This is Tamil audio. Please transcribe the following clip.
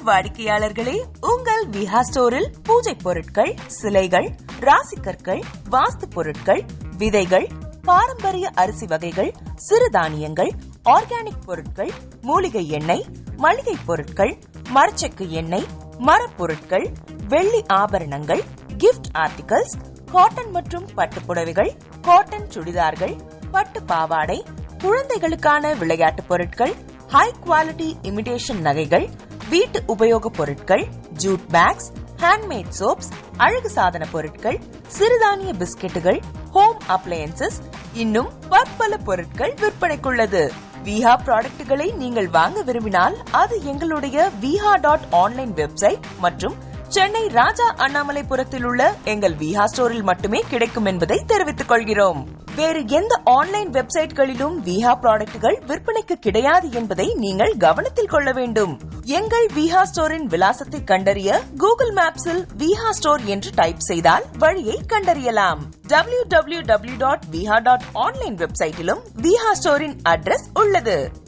வாடிக்கையாளர்களே, உங்கள் விஹா ஸ்டோரில் பூஜை பொருட்கள், சிலைகள், ராசிக்கற்கள், வாஸ்து பொருட்கள், விதைகள், பாரம்பரிய அரிசி வகைகள், சிறுதானியங்கள், ஆர்கானிக் பொருட்கள், மூலிகை எண்ணெய், மளிகை பொருட்கள், மரச்செக்கு எண்ணெய், மரப்பொருட்கள், வெள்ளி ஆபரணங்கள், கிஃப்ட் ஆர்டிகல்ஸ், காட்டன் மற்றும் பட்டு புடவைகள், காட்டன் சுடிதார்கள், பட்டு பாவாடை, குழந்தைகளுக்கான விளையாட்டு பொருட்கள், ஹை குவாலிட்டி இமிடேஷன் நகைகள், வீட்டு உபயோக பொருட்கள், ஜூட் பேக்ஸ், ஹேண்ட்மேட் சோப்ஸ், அழகு சாதன பொருட்கள், சிறுதானிய பிஸ்கெட்டுகள், ஹோம் அப்ளையன்சஸ், இன்னும் பற்பல பொருட்கள் விற்பனைக்குள்ளது. விஹா ப்ராடக்ட்களை நீங்கள் வாங்க விரும்பினால் அது எங்களுடைய viha.online வெப்சைட் மற்றும் சென்னை ராஜா அண்ணாமலைபுரத்தில் உள்ள எங்கள் விஹா ஸ்டோரில் மட்டுமே கிடைக்கும் என்பதை தெரிவித்துக் கொள்கிறோம். வேறு எந்த ஆன்லைன் வெப்சைட்களிலும் விஹா ப்ராடக்ட்கள் விற்பனைக்கு கிடையாது என்பதை நீங்கள் கவனத்தில் கொள்ள வேண்டும். எங்கள் விஹா ஸ்டோரின் விலாசத்தை கண்டறிய கூகுள் மேப்ஸில் விஹா ஸ்டோர் என்று டைப் செய்தால் வழியை கண்டறியலாம். www.viha.online வெப்சைட்டிலும் விஹா ஸ்டோரின் அட்ரஸ் உள்ளது.